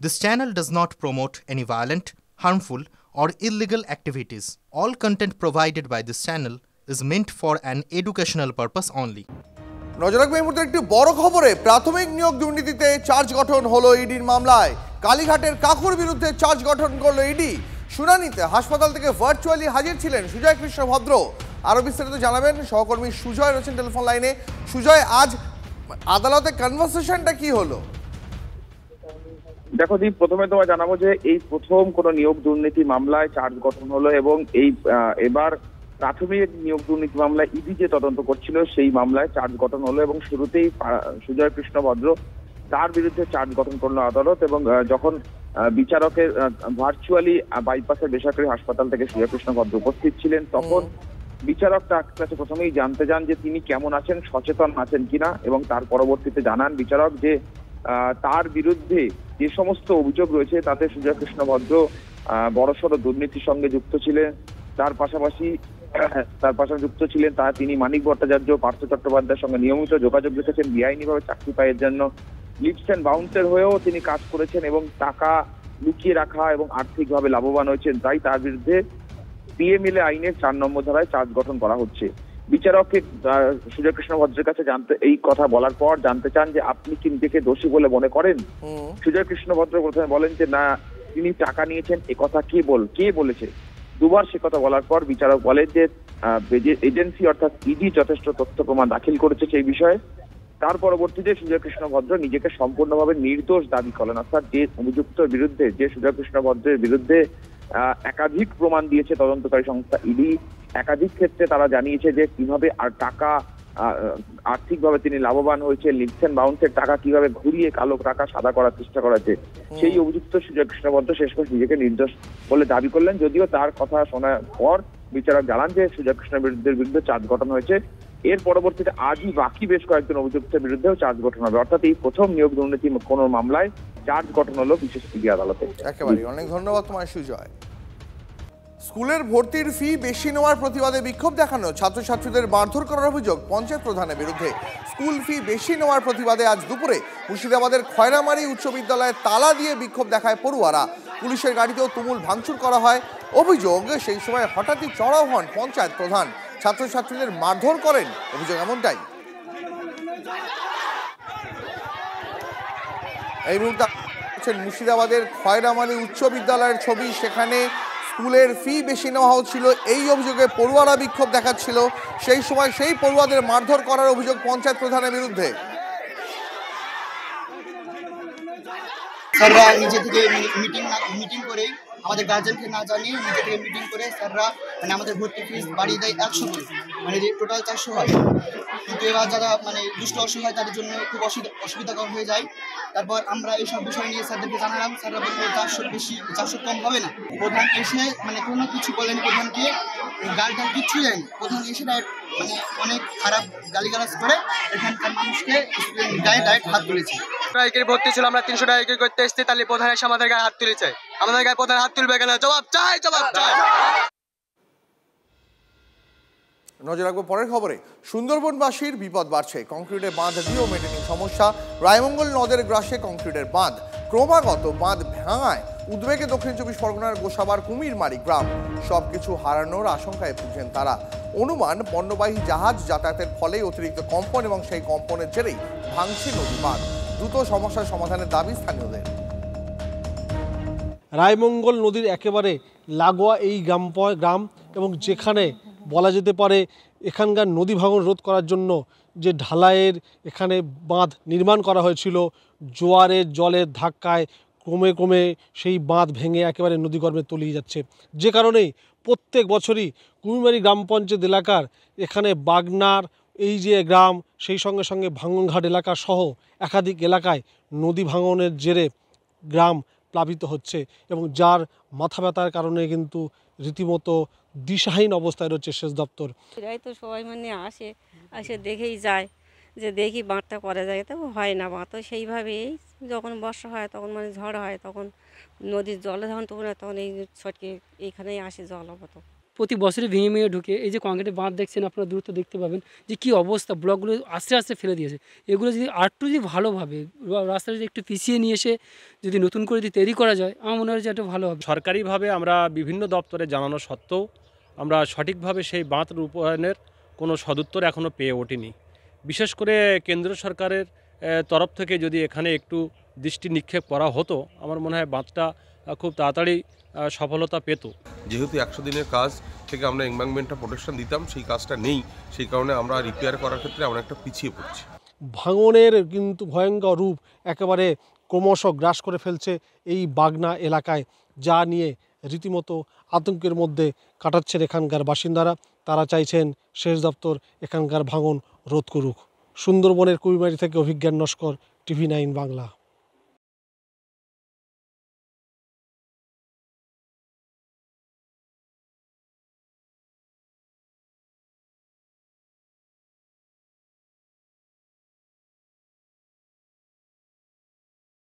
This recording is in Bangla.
This channel does not promote any violent, harmful, or illegal activities. All content provided by this channel is meant for an educational purpose only. নজর রাখবে এই মুহূর্তে একটি বড় খবরে। প্রাথমিক নিয়োগ দুর্নীতিতে চার্জ গঠন হলো ইডির মামলায়। কালীঘাটের কাকুর বিরুদ্ধে চার্জ গঠন করলো ইডি। শুনানিতে হাসপাতাল থেকে ভার্চুয়ালি হাজির ছিলেন সুজয় কৃষ্ণ ভদ্র। আরো বিস্তারিত জানাবেন সহকর্মী সুজয় রয়েছেন টেলিফোন লাইনে। সুজয়, আজ আদালতে কনভারসেশনটা কি হলো? দেখো দীপ, প্রথমে তোমায় জানাবো যে এই প্রথম কোনো নিয়োগ দুর্নীতি মামলায় চার্জ গঠন হলো এবং এবার প্রাথমিক নিয়োগ দুর্নীতি মামলায় ইডি যে তদন্ত করছিল সেই মামলায় চার্জ গঠন হলো এবং শুরুতেই সুজয় কৃষ্ণ ভদ্র তার বিরুদ্ধে চার্জ গঠন করলো আদালত। এবং যখন বিচারকের ভার্চুয়ালি বাইপাসের বেসরকারি হাসপাতাল থেকে সুজয় কৃষ্ণ ভদ্র উপস্থিত ছিলেন, তখন বিচারক তার কাছে প্রথমেই জানতে চান যে তিনি কেমন আছেন, সচেতন আছেন কিনা, এবং তার পরবর্তীতে জানান বিচারক যে তার বিরুদ্ধে যে সমস্ত অভিযোগ রয়েছে তাতে সুজয় কৃষ্ণ ভদ্র বড়সড় দুর্নীতির সঙ্গে যুক্ত ছিলেন। তার পাশাপাশি যুক্ত ছিলেন তিনি মানিক ভট্টাচার্য, পার্থ চট্টোপাধ্যায়ের সঙ্গে নিয়মিত যোগাযোগ রেখেছেন, বেআইনিভাবে চাকরি পাইয়ের জন্য লিপস অ্যান্ড বাউন্সের হয়েও তিনি কাজ করেছেন এবং টাকা লুকিয়ে রাখা এবং আর্থিকভাবে লাভবান হয়েছেন। তাই তার বিরুদ্ধে পিএমএলএ আইনের 4 নম্বর ধারায় চার্জ গঠন করা হচ্ছে। বিচারককে সুজয় কৃষ্ণ ভদ্রের কাছে এই কথা বলার পর জানতে চান যে আপনি কি নিজেকে দোষী বলে মনে করেন? সুজয় কৃষ্ণ ভদ্র প্রথমে বলেন যে না, তিনি টাকা নিয়েছেন এ কথা কে বলেছে। দুবার সে কথা বলার পর বিচারক বলেন যে এজেন্সি অর্থাৎ ইডি যথেষ্ট তথ্য প্রমাণ দাখিল করেছে সেই বিষয়ে। তার পরবর্তীতে সুজয় কৃষ্ণ ভদ্র নিজেকে সম্পূর্ণভাবে নির্দোষ দাবি করেন, অর্থাৎ যে অভিযুক্ত বিরুদ্ধে, যে সুজয় কৃষ্ণ ভদ্রের বিরুদ্ধে একাধিক প্রমাণ দিয়েছে তদন্তকারী সংস্থা ইডি, একাধিক ক্ষেত্রে তারা জানিয়েছে যে কিভাবে টাকা আর্থিকভাবে তিনি লাভবান হয়েছে, লিপস অ্যান্ড বাউন্সের টাকা কিভাবে ঘুরিয়ে কালো টাকা সাদা করার চেষ্টা করেছে, সেই অভিযুক্ত সুজয় কৃষ্ণ ভদ্র শেষমেশ নিজেকে নির্দোষ বলে দাবি করলেন। যদিও তার কথা শোনার পর বিচারক জানান যে সুজয় কৃষ্ণের বিরুদ্ধে চার্জ গঠন হয়েছে। এর পরবর্তীতে আজই বাকি বেশ কয়েকজন অভিযুক্তের বিরুদ্ধেও চার্জ গঠন হবে। অর্থাৎ এই প্রথম নিয়োগ দুর্নীতি কোনো মামলায় চার্জ গঠন হলো বিশেষ ইডি আদালতে। একেবারে অনেক ধন্যবাদ তোমায় সুজয়। স্কুলের ভর্তির ফি বেশি নেওয়ার প্রতিবাদে বিক্ষোভ দেখানো, ছাত্রছাত্রীদের মারধর করার অভিযোগ পঞ্চায়েত প্রধানের বিরুদ্ধে। স্কুল ফি বেশি নেওয়ার প্রতিবাদে আজ দুপুরে মুর্শিদাবাদের খয়রামারি উচ্চ বিদ্যালয়ে তালা দিয়ে বিক্ষোভ দেখায় পড়ুয়ারা। পুলিশের গাড়িতেও তুমুল ভাঙচুর করা হয়। অভিযোগ সেই সময় হঠাৎই চড়াও হন পঞ্চায়েত প্রধান, ছাত্রছাত্রীদের মারধর করেন, অভিযোগ এমনটাই। এই মুহূর্তে মুর্শিদাবাদের খয়রামারি উচ্চ বিদ্যালয়ের ছবি, সেখানে স্কুলের ফি বেশি নেওয়া হচ্ছিল এই অভিযোগে পড়ুয়ারা বিক্ষোভ দেখাচ্ছিল। সেই সময় সেই পড়ুয়াদের মারধর করার অভিযোগ পঞ্চায়েত প্রধানের বিরুদ্ধে। স্যাররা নিজে থেকে মিটিং করে আমাদের গার্জেনকে না জানিয়ে নিজে থেকে মিটিং করে স্যাররা আমাদের ভর্তি ফিস বাড়িয়ে দেয় 100 করে, যে টোটাল 400 হয়। কিন্তু এবার যারা দুষ্ট অসহায় তাদের জন্য খুব অসুবিধাকর হয়ে যায়। তারপর আমরা এইসব বিষয় নিয়ে স্যারদেরকে জানালাম, স্যাররা বললো 400 কম হবে না। প্রধান এসে কোনো কিছু বলেন, প্রধানকে গার্জেন কিচ্ছু দেয়নি। প্রধান এসে অনেক খারাপ গালিগালাজ করে এখানকার মানুষকে গায়ে ডাইরেক্ট হাত তুলেছে। স্ট্রাইকের ভর্তি ছিল, আমরা 300 টাকা করতে এসেছি, তাহলে প্রধান এসে আমাদের গায়ে হাত তুলেছে। আমাদের গায়ে প্রধান হাত তুলবে কেন? জবাব চাই। নজর রাখবো পরের খবরে। সুন্দরবনবাসীর বিপদ বাড়ছে, কংক্রিটের বাঁধ দিয়েও মেটেনি সমস্যা। রায়মঙ্গল নদের গ্রাসে কংক্রিটের বাঁধ, ক্রমাগত বাঁধ ভাঙায় উদ্বেগে দক্ষিণ 24 পরগনার গোসাবার কুমিরমারি গ্রাম। সবকিছু হারানোর আশঙ্কায় ভুগছেন তারা। অনুমান পণ্যবাহী জাহাজ যাতায়াতের ফলে অতিরিক্ত কম্পন এবং সেই কম্পনের জেরেই ভাঙছে নদী বাঁধ। দ্রুত সমস্যার সমাধানের দাবি স্থানীয়দের। রায়মঙ্গল নদীর একেবারে লাগোয়া এই গ্রাম, এবং যেখানে বলা যেতে পারে এখানকার নদী ভাঙন রোধ করার জন্য যে ঢালাইয়ের এখানে বাঁধ নির্মাণ করা হয়েছিল, জোয়ারের জলের ধাক্কায় ক্রমে সেই বাঁধ ভেঙে একেবারে নদীগর্ভে তলিয়ে যাচ্ছে। যে কারণেই প্রত্যেক বছরই কুমিরমারি গ্রাম পঞ্চায়েত এলাকার এখানে বাগনার এই যে গ্রাম, সেই সঙ্গে ভাঙনঘাট এলাকা সহ একাধিক এলাকায় নদী ভাঙনের জেরে গ্রাম প্লাবিত হচ্ছে, এবং যার মাথা ব্যথার কারণে কিন্তু রীতিমতো দিশাহীন অবস্থায় রয়েছে সেচ দপ্তর। এরাই তো সবাই আসে দেখেই যায় যে দেখি বাঁধটা করা যায়, তো হয় না বাঁধ। তো সেইভাবেই যখন বর্ষা হয়, তখন ঝড় হয়, তখন নদীর জলে যখন তখন এই ছটকে এইখানেই আসে জল। প্রতি বছরে ভেঙে ঢুকে। এই যে কংক্রিটের বাঁধ দেখছেন আপনারা দূরত্ব দেখতে পাবেন যে কী অবস্থা, ব্লকগুলো আস্তে আস্তে ফেলে দিয়েছে। এগুলো যদি আরেকটু যদি ভালোভাবে রাস্তা যদি একটু পিছিয়ে নিয়ে এসে যদি নতুন করে যদি তৈরি করা যায়, আমার মনে হয় যে এটা ভালো হবে। সরকারিভাবে আমরা বিভিন্ন দপ্তরে জানানো সত্ত্বেও আমরা সঠিকভাবে সেই বাঁধ রূপায়ণের কোনো সদুত্তর এখনও পেয়ে ওঠিনি। বিশেষ করে কেন্দ্র সরকারের তরফ থেকে যদি এখানে একটু দৃষ্টি নিক্ষেপ করা হতো, আমার মনে হয় বাঁধটা খুব তাড়াতাড়ি সফলতা পেত। যেহেতু 100 দিনের কাজ থেকে আমরা এনভায়রনমেন্টটা প্রোটেকশন দিতাম, সেই কাজটা নেই, সেই কারণে আমরা রিপেয়ার করার ক্ষেত্রে আমরা একটা পিছিয়ে পড়ছি। ভাঙনের কিন্তু ভয়ঙ্কর রূপ একেবারে ক্রমশ গ্রাস করে ফেলছে এই বাগনা এলাকায়, যা নিয়ে রীতিমতো আতঙ্কের মধ্যে কাটাচ্ছেন এখানকার বাসিন্দারা। তারা চাইছেন সেচ দপ্তর এখানকার ভাঙন রোধ করুক। সুন্দরবনের কুমিরমারি থেকে অভিজ্ঞান নস্কর, TV9 বাংলা।